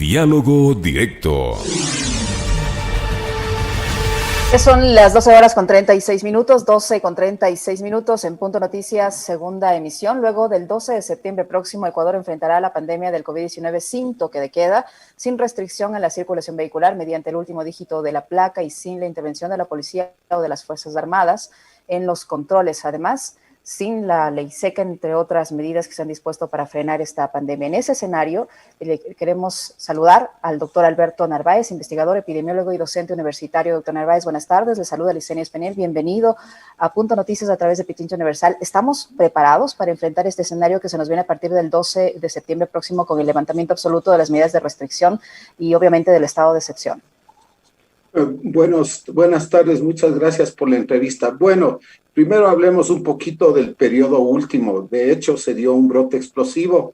Diálogo Directo. Son las 12 horas con 36 minutos, 12 con 36 minutos en Punto Noticias, segunda emisión. Luego del 12 de septiembre próximo, Ecuador enfrentará la pandemia del COVID-19 sin toque de queda, sin restricción en la circulación vehicular mediante el último dígito de la placa y sin la intervención de la policía o de las Fuerzas Armadas en los controles. Además, sin la ley seca, entre otras medidas que se han dispuesto para frenar esta pandemia. En ese escenario, queremos saludar al doctor Alberto Narváez, investigador, epidemiólogo y docente universitario. Doctor Narváez, buenas tardes. Le saluda Licenia Espinel. Bienvenido a Punto Noticias a través de Pichincha Universal. ¿Estamos preparados para enfrentar este escenario que se nos viene a partir del 12 de septiembre próximo con el levantamiento absoluto de las medidas de restricción y obviamente del estado de excepción? Buenas tardes, muchas gracias por la entrevista. Bueno, primero hablemos un poquito del periodo último. De hecho, se dio un brote explosivo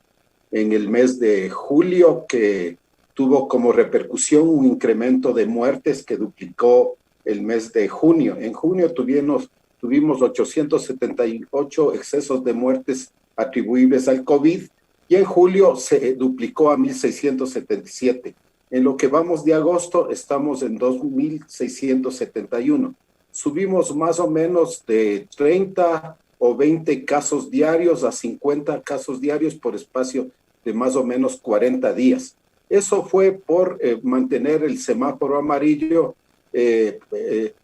en el mes de julio que tuvo como repercusión un incremento de muertes que duplicó el mes de junio. En junio tuvimos 878 excesos de muertes atribuibles al COVID y en julio se duplicó a 1.677. En lo que vamos de agosto estamos en 2.671. Subimos más o menos de 30 o 20 casos diarios a 50 casos diarios por espacio de más o menos 40 días. Eso fue por mantener el semáforo amarillo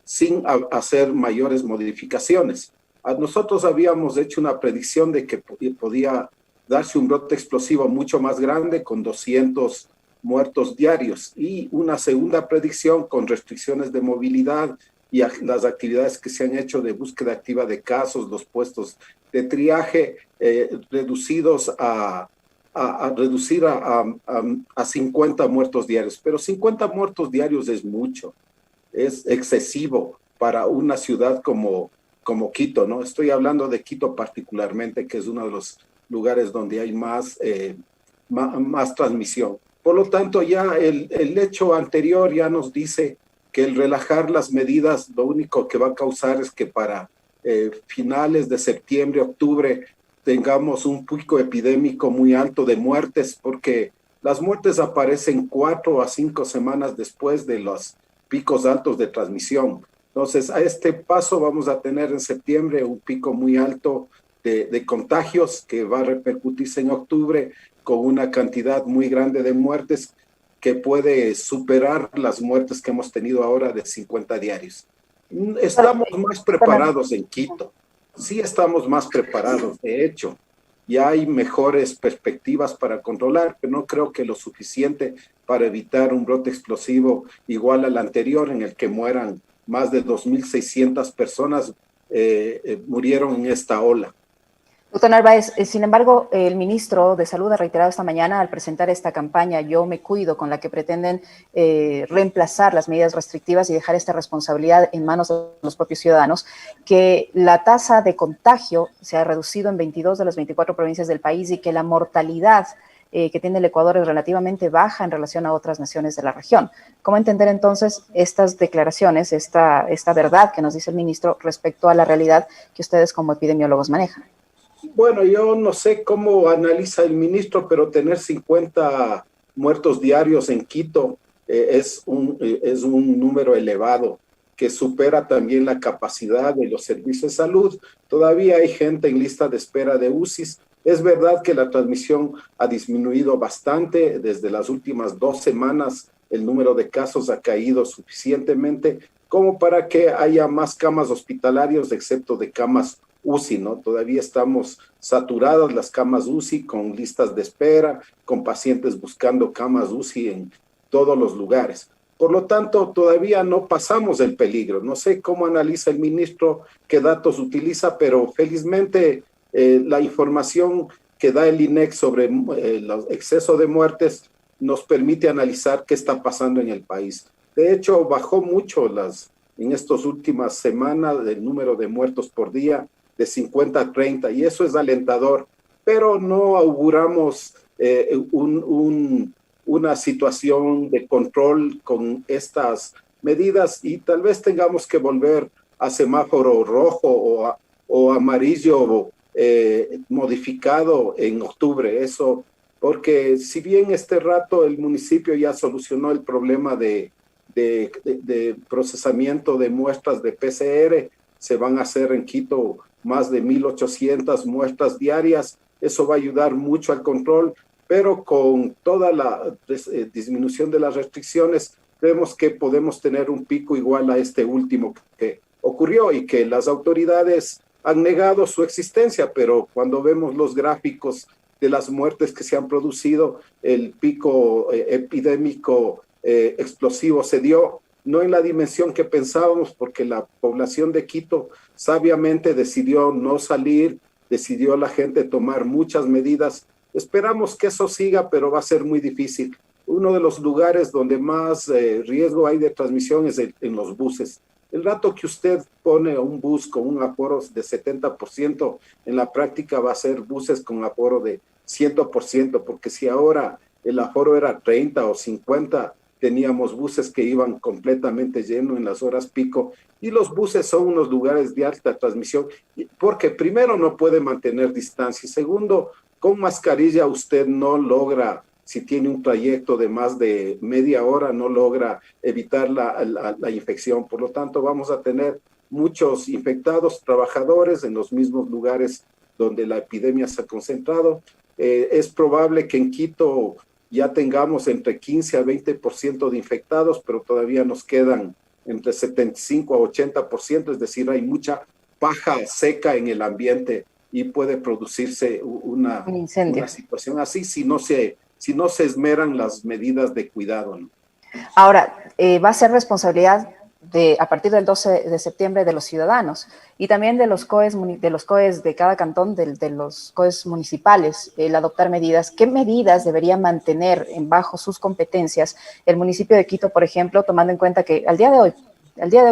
sin hacer mayores modificaciones. Nosotros habíamos hecho una predicción de que podía darse un brote explosivo mucho más grande con 200 muertos diarios y una segunda predicción con restricciones de movilidad y las actividades que se han hecho de búsqueda activa de casos, los puestos de triaje reducidos a 50 muertos diarios. Pero 50 muertos diarios es mucho, es excesivo para una ciudad como Quito, ¿no? Estoy hablando de Quito particularmente, que es uno de los lugares donde hay más transmisión. Por lo tanto, ya el hecho anterior ya nos dice que el relajar las medidas lo único que va a causar es que para finales de septiembre, octubre, tengamos un pico epidémico muy alto de muertes, porque las muertes aparecen 4 a 5 semanas después de los picos altos de transmisión. Entonces, a este paso vamos a tener en septiembre un pico muy alto de contagios que va a repercutirse en octubre con una cantidad muy grande de muertes que puede superar las muertes que hemos tenido ahora de 50 diarios. Estamos más preparados en Quito, sí estamos más preparados, de hecho, ya hay mejores perspectivas para controlar, pero no creo que lo suficiente para evitar un brote explosivo igual al anterior en el que mueran más de 2.600 personas murieron en esta ola. Doctor Narváez, sin embargo, el ministro de Salud ha reiterado esta mañana al presentar esta campaña Yo Me Cuido, con la que pretenden reemplazar las medidas restrictivas y dejar esta responsabilidad en manos de los propios ciudadanos, que la tasa de contagio se ha reducido en 22 de las 24 provincias del país y que la mortalidad que tiene el Ecuador es relativamente baja en relación a otras naciones de la región. ¿Cómo entender entonces estas declaraciones, esta verdad que nos dice el ministro respecto a la realidad que ustedes como epidemiólogos manejan? Bueno, yo no sé cómo analiza el ministro, pero tener 50 muertos diarios en Quito es un número elevado que supera también la capacidad de los servicios de salud. Todavía hay gente en lista de espera de UCIs. Es verdad que la transmisión ha disminuido bastante. Desde las últimas 2 semanas el número de casos ha caído suficientemente como para que haya más camas hospitalarias, excepto de camas UCI, ¿no? Todavía estamos saturadas las camas UCI con listas de espera, con pacientes buscando camas UCI en todos los lugares. Por lo tanto, todavía no pasamos el peligro. No sé cómo analiza el ministro, qué datos utiliza, pero felizmente la información que da el INEC sobre el exceso de muertes nos permite analizar qué está pasando en el país. De hecho, bajó mucho en estas últimas semanas el número de muertos por día, de 50 a 30, y eso es alentador, pero no auguramos una situación de control con estas medidas y tal vez tengamos que volver a semáforo rojo o amarillo modificado en octubre. Eso porque si bien este rato el municipio ya solucionó el problema de procesamiento de muestras de PCR, se van a hacer en Quito más de 1.800 muestras diarias, eso va a ayudar mucho al control, pero con toda la disminución de las restricciones, creemos que podemos tener un pico igual a este último que ocurrió y que las autoridades han negado su existencia, pero cuando vemos los gráficos de las muertes que se han producido, el pico epidémico explosivo se dio, no en la dimensión que pensábamos, porque la población de Quito sabiamente decidió no salir, decidió la gente tomar muchas medidas. Esperamos que eso siga, pero va a ser muy difícil. Uno de los lugares donde más riesgo hay de transmisión es en los buses. El rato que usted pone un bus con un aforo de 70%, en la práctica va a ser buses con aforo de 100%, porque si ahora el aforo era 30 o 50, teníamos buses que iban completamente llenos en las horas pico, y los buses son unos lugares de alta transmisión, porque primero no puede mantener distancia, y segundo, con mascarilla usted no logra, si tiene un trayecto de más de media hora, no logra evitar la infección. Por lo tanto, vamos a tener muchos infectados, trabajadores en los mismos lugares donde la epidemia se ha concentrado. Es probable que en Quito ya tengamos entre 15 a 20% de infectados, pero todavía nos quedan entre 75 a 80%, es decir, hay mucha paja seca en el ambiente y puede producirse una situación así si no se esmeran las medidas de cuidado, ¿no? Ahora, va a ser responsabilidad a partir del 12 de septiembre de los ciudadanos y también de los COEs de cada cantón, de los COEs municipales, el adoptar medidas. ¿Qué medidas debería mantener bajo sus competencias el municipio de Quito, por ejemplo, tomando en cuenta que al día de hoy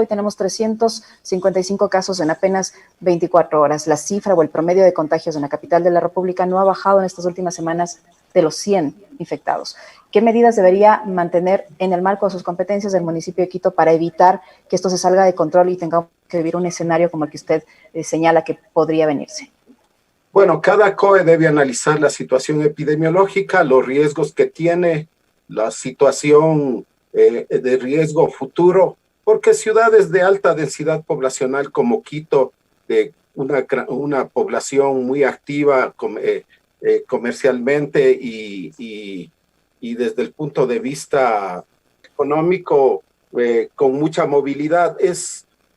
tenemos 355 casos en apenas 24 horas. La cifra o el promedio de contagios en la capital de la República no ha bajado en estas últimas semanas de los 100 infectados. ¿Qué medidas debería mantener en el marco de sus competencias del municipio de Quito para evitar que esto se salga de control y tengamos que vivir un escenario como el que usted señala que podría venirse? Bueno, cada COE debe analizar la situación epidemiológica, los riesgos que tiene, la situación de riesgo futuro, porque ciudades de alta densidad poblacional como Quito, de una población muy activa comercialmente y desde el punto de vista económico, con mucha movilidad,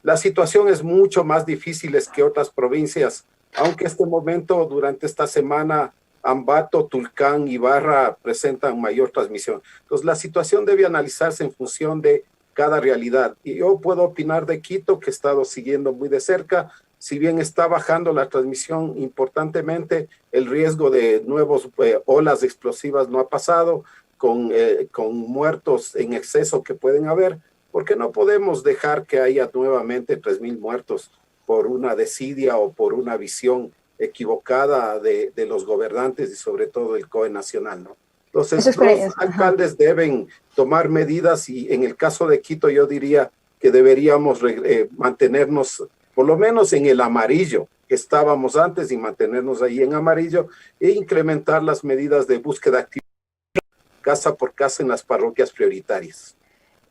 la situación es mucho más difícil que otras provincias, aunque este momento, durante esta semana, Ambato, Tulcán, Ibarra presentan mayor transmisión. Entonces, la situación debe analizarse en función de cada realidad. Y yo puedo opinar de Quito, que he estado siguiendo muy de cerca. Si bien está bajando la transmisión importantemente, el riesgo de nuevos olas explosivas no ha pasado, con muertos en exceso que pueden haber, porque no podemos dejar que haya nuevamente 3.000 muertos por una desidia o por una visión equivocada de los gobernantes y sobre todo el COE nacional, ¿no? Entonces, los alcaldes deben tomar medidas y en el caso de Quito yo diría que deberíamos mantenernos por lo menos en el amarillo que estábamos antes y mantenernos ahí en amarillo e incrementar las medidas de búsqueda activa casa por casa en las parroquias prioritarias.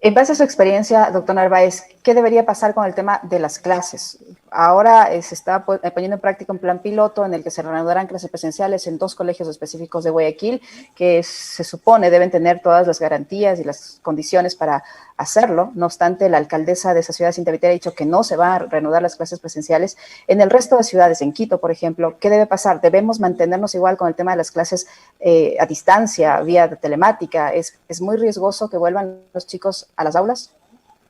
En base a su experiencia, doctor Narváez, ¿qué debería pasar con el tema de las clases? Ahora se está poniendo en práctica un plan piloto en el que se reanudarán clases presenciales en 2 colegios específicos de Guayaquil, que se supone deben tener todas las garantías y las condiciones para hacerlo. No obstante, la alcaldesa de esa ciudad, Cintia Viteri, ha dicho que no se van a reanudar las clases presenciales. En el resto de ciudades, en Quito, por ejemplo, ¿qué debe pasar? ¿Debemos mantenernos igual con el tema de las clases a distancia, vía telemática? ¿Es muy riesgoso que vuelvan los chicos a las aulas?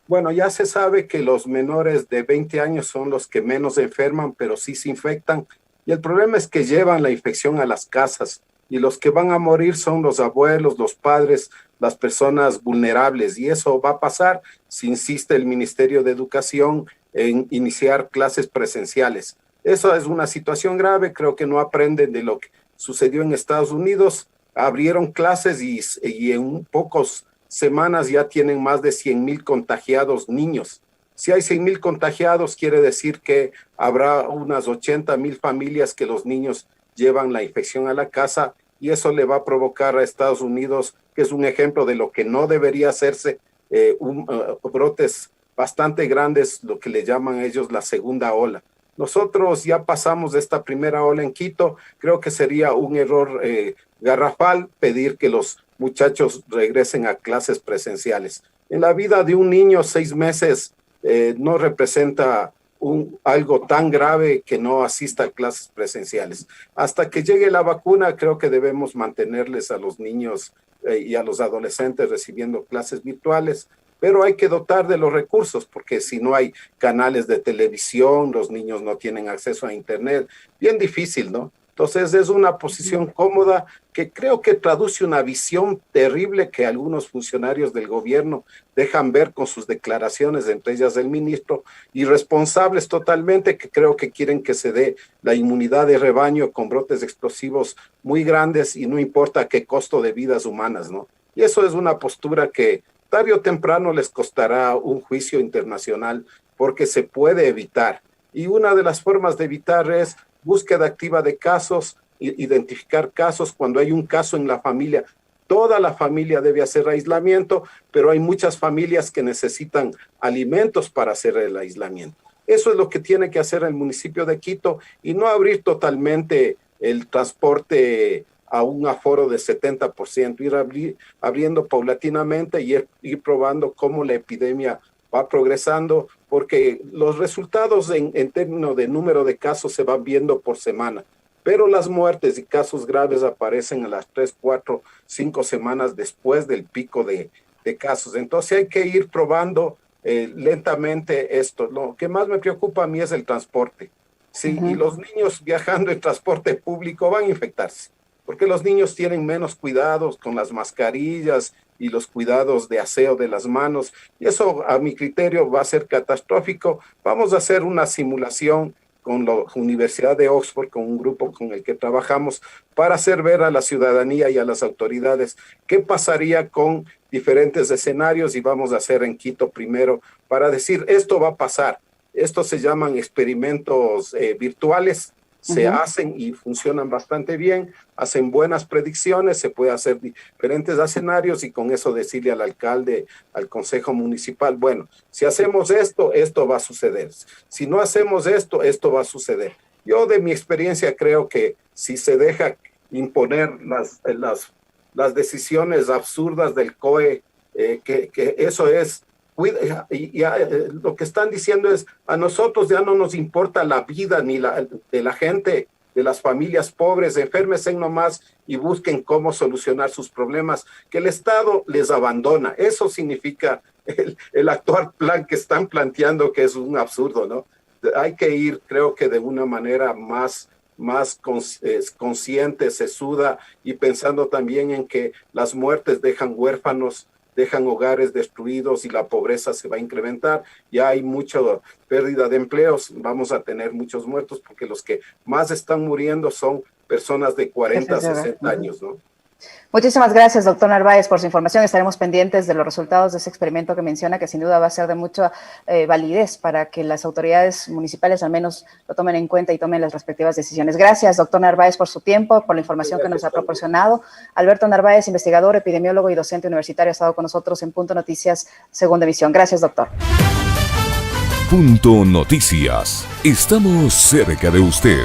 Bueno, ya se sabe que los menores de 20 años son los que menos se enferman, pero sí se infectan. Y el problema es que llevan la infección a las casas y los que van a morir son los abuelos, los padres, las personas vulnerables. Y eso va a pasar si insiste el Ministerio de Educación en iniciar clases presenciales. Eso es una situación grave. Creo que no aprenden de lo que sucedió en Estados Unidos. Abrieron clases y en pocos semanas ya tienen más de 100,000 contagiados niños. Si hay 100,000 contagiados, quiere decir que habrá unas 80,000 familias que los niños llevan la infección a la casa y eso le va a provocar a Estados Unidos, que es un ejemplo de lo que no debería hacerse, brotes bastante grandes, lo que le llaman a ellos la segunda ola. Nosotros ya pasamos de esta primera ola en Quito. Creo que sería un error garrafal pedir que los muchachos regresen a clases presenciales. En la vida de un niño, 6 meses no representa algo tan grave que no asista a clases presenciales. Hasta que llegue la vacuna, creo que debemos mantenerles a los niños y a los adolescentes recibiendo clases virtuales, pero hay que dotar de los recursos, porque si no hay canales de televisión, los niños no tienen acceso a internet, bien difícil, ¿no? Entonces es una posición cómoda que creo que traduce una visión terrible que algunos funcionarios del gobierno dejan ver con sus declaraciones, entre ellas del ministro, irresponsables totalmente, que creo que quieren que se dé la inmunidad de rebaño con brotes explosivos muy grandes y no importa a qué costo de vidas humanas, ¿no? Y eso es una postura que tarde o temprano les costará un juicio internacional porque se puede evitar. Y una de las formas de evitar es búsqueda activa de casos, identificar casos. Cuando hay un caso en la familia, toda la familia debe hacer aislamiento, pero hay muchas familias que necesitan alimentos para hacer el aislamiento. Eso es lo que tiene que hacer el municipio de Quito y no abrir totalmente el transporte a un aforo de 70%, ir abriendo paulatinamente y ir probando cómo la epidemia va progresando, porque los resultados en términos de número de casos se van viendo por semana, pero las muertes y casos graves aparecen a las 3, 4, 5 semanas después del pico de casos. Entonces hay que ir probando lentamente esto. Lo que más me preocupa a mí es el transporte. Sí, y los niños viajando en transporte público van a infectarse, porque los niños tienen menos cuidados con las mascarillas y los cuidados de aseo de las manos, y eso a mi criterio va a ser catastrófico. Vamos a hacer una simulación con la Universidad de Oxford, con un grupo con el que trabajamos, para hacer ver a la ciudadanía y a las autoridades qué pasaría con diferentes escenarios, y vamos a hacer en Quito primero para decir esto va a pasar. Estos se llaman experimentos virtuales. Se hacen y funcionan bastante bien, hacen buenas predicciones, se puede hacer diferentes escenarios y con eso decirle al alcalde, al consejo municipal, bueno, si hacemos esto, esto va a suceder. Si no hacemos esto, esto va a suceder. Yo de mi experiencia creo que si se deja imponer las decisiones absurdas del COE, que eso es... lo que están diciendo es, a nosotros ya no nos importa la vida ni de la gente, de las familias pobres, enférmense nomás y busquen cómo solucionar sus problemas, que el Estado les abandona. Eso significa el actual plan que están planteando, que es un absurdo, ¿no? Hay que ir, creo que de una manera más consciente, sesuda, y pensando también en que las muertes dejan huérfanos, dejan hogares destruidos y la pobreza se va a incrementar. Ya hay mucha pérdida de empleos, vamos a tener muchos muertos porque los que más están muriendo son personas de 40 a 60 años, ¿no? Muchísimas gracias, doctor Narváez, por su información. Estaremos pendientes de los resultados de ese experimento que menciona, que sin duda va a ser de mucha validez para que las autoridades municipales al menos lo tomen en cuenta y tomen las respectivas decisiones. Gracias, doctor Narváez, por su tiempo, por la información que nos ha proporcionado. Alberto Narváez, investigador, epidemiólogo y docente universitario, ha estado con nosotros en Punto Noticias, segunda emisión. Gracias, doctor. Punto Noticias. Estamos cerca de usted.